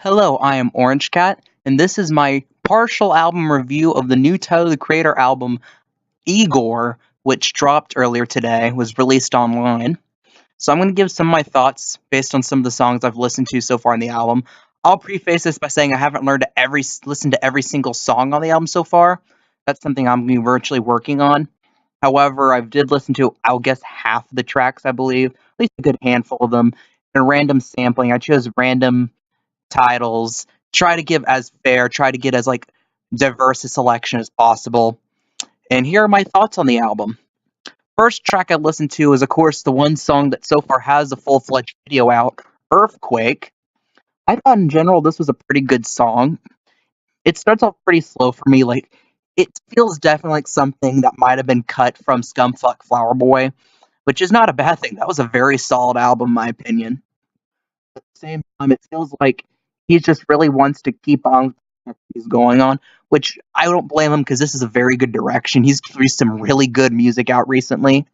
Hello, I am Orange Cat, and this is my partial album review of the new Tyler the Creator album, IGOR, which dropped earlier today, was released online. So I'm going to give some of my thoughts based on some of the songs I've listened to so far in the album. I'll preface this by saying I haven't listened to every single song on the album so far. That's something I'm going to be virtually working on. However, I did listen to, I'll guess, half of the tracks, I believe, at least a good handful of them, and random sampling. I chose random titles, try to get as diverse a selection as possible. And here are my thoughts on the album. First track I listened to is, of course, the one song that so far has a full-fledged video out, Earthquake. I thought in general this was a pretty good song. It starts off pretty slow for me, it feels definitely like something that might have been cut from Scumfuck Flower Boy, which is not a bad thing. That was a very solid album, in my opinion. At the same time, it feels like he just really wants to keep on what he's going on, which I don't blame him because this is a very good direction. He's released some really good music out recently,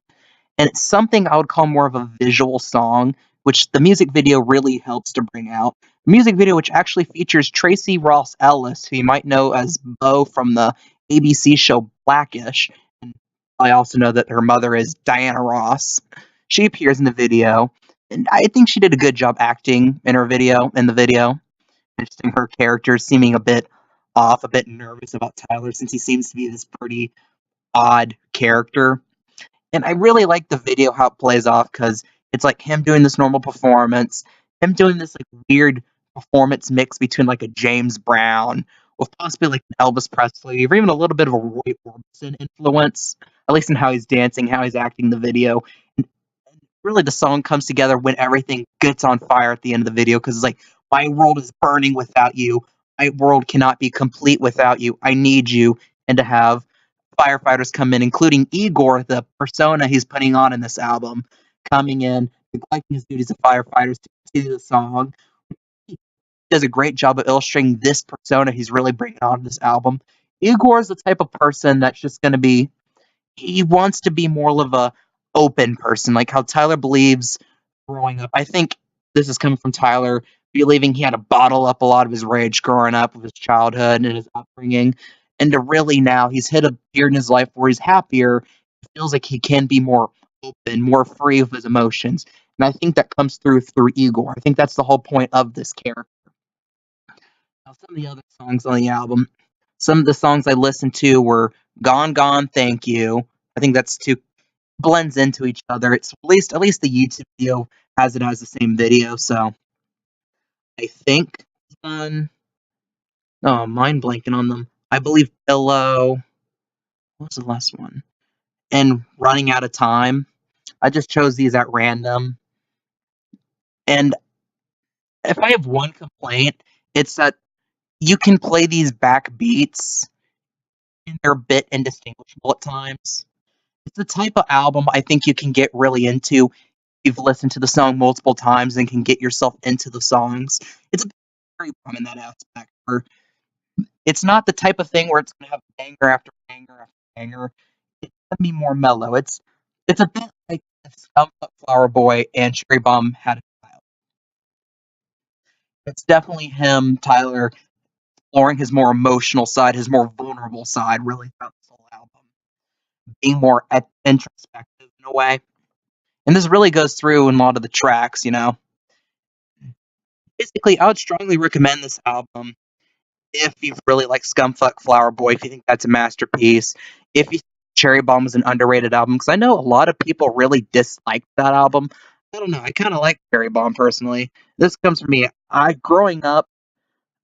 and it's something I would call more of a visual song, which the music video really helps to bring out. A music video which actually features Tracy Ross Ellis, who you might know as Bo from the ABC show Blackish. And I also know that her mother is Diana Ross. She appears in the video, and I think she did a good job acting in the video, interesting her character seeming a bit off, a bit nervous about Tyler since he seems to be this pretty odd character. And I really like the video how it plays off because it's like him doing this normal performance, him doing this weird performance mix between a James Brown with possibly an Elvis Presley or even a little bit of a Roy Orbison influence, at least in how he's dancing, how he's acting in the video. And really the song comes together when everything gets on fire at the end of the video because it's like, my world is burning without you. My world cannot be complete without you. I need you. And to have firefighters come in, including Igor, the persona he's putting on in this album, coming in, neglecting his duties as firefighters to continue the song. He does a great job of illustrating this persona he's really bringing on this album. Igor is the type of person that's just going to be, he wants to be more of a open person, like how Tyler believes growing up. I think this is coming from Tyler believing he had to bottle up a lot of his rage growing up with his childhood and his upbringing, and to really now he's hit a period in his life where he's happier. He feels like he can be more open, more free of his emotions, and I think that comes through Igor. I think that's the whole point of this character. Now, some of the other songs on the album, some of the songs I listened to were "Gone Gone, Thank You." I think that's two blends into each other. It's at least the YouTube video has it as the same video, so I think on oh, mind blanking on them. I believe Pillow. What was the last one? And Running Out of Time. I just chose these at random. And if I have one complaint, it's that you can play these back beats and they're a bit indistinguishable at times. It's the type of album I think you can get really into. You've listened to the song multiple times and can get yourself into the songs. It's a very in that aspect. Where it's not the type of thing where it's going to have banger after banger after banger. It's going to be more mellow. It's a bit like if Scumfuck Flower Boy and Cherry Bomb had a child. It's definitely him, Tyler, exploring his more emotional side, his more vulnerable side, really throughout this whole album, being more introspective in a way. And this really goes through in a lot of the tracks. Basically, I would strongly recommend this album if you really like Scumfuck Flower Boy, if you think that's a masterpiece, if you think Cherry Bomb is an underrated album, because I know a lot of people really dislike that album. I don't know. I kind of like Cherry Bomb personally. This comes from me. Growing up,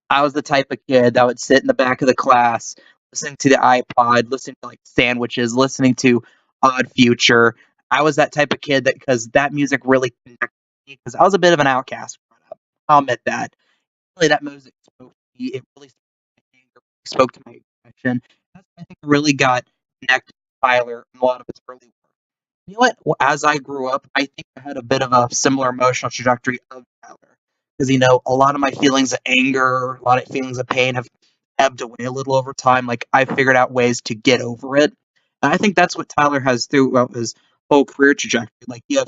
I was the type of kid that would sit in the back of the class, listening to the iPod, listening to sandwiches, listening to Odd Future. I was that type of kid that because that music really connected me because I was a bit of an outcast growing up. I'll admit that. Really, that music spoke to me. It really spoke to my aggression. That's I think really got connected to Tyler in a lot of his early work. You know what? Well, as I grew up, I think I had a bit of a similar emotional trajectory of Tyler. Because, a lot of my feelings of anger, a lot of feelings of pain have ebbed away a little over time. Like, I figured out ways to get over it. And I think that's what Tyler has throughout his whole career trajectory. Like, you have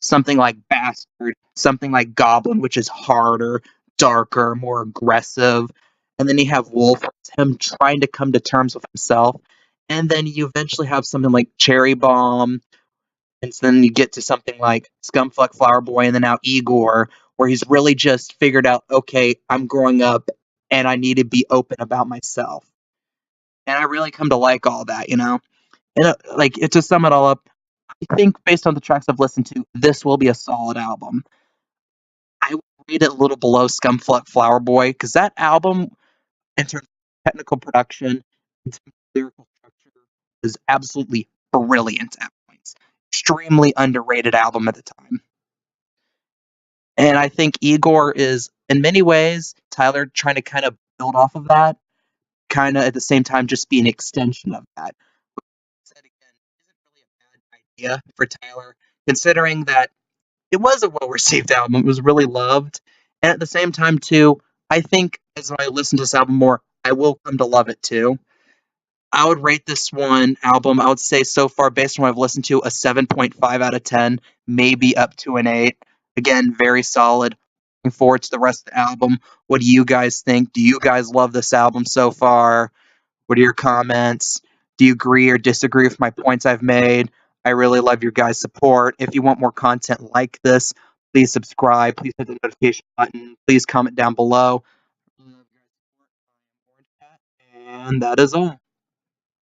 something like Bastard, something like Goblin, which is harder, darker, more aggressive. And then you have Wolf, him trying to come to terms with himself. And then you eventually have something like Cherry Bomb, and so then you get to something like Scumfuck Flower Boy, and then now Igor, where he's really just figured out, okay, I'm growing up and I need to be open about myself. And I really come to like all that, you know? And like, to sum it all up, I think based on the tracks I've listened to, this will be a solid album. I would rate it a little below Scumfuck Flower Boy, because that album, in terms of technical production, in terms of lyrical structure, is absolutely brilliant at points. Extremely underrated album at the time. And I think Igor is, in many ways, Tyler trying to kind of build off of that, kind of at the same time just be an extension of that. Said again, isn't really a bad idea for Tyler, considering that it was a well received album. It was really loved. And at the same time, too, I think as I listen to this album more, I will come to love it too. I would rate this one album, I would say so far, based on what I've listened to, a 7.5 out of 10, maybe up to an 8. Again, very solid. Looking forward to the rest of the album. What do you guys think? Do you guys love this album so far? What are your comments? Do you agree or disagree with my points I've made? I really love your guys' support. If you want more content like this, please subscribe. Please hit the notification button. Please comment down below. And that is all.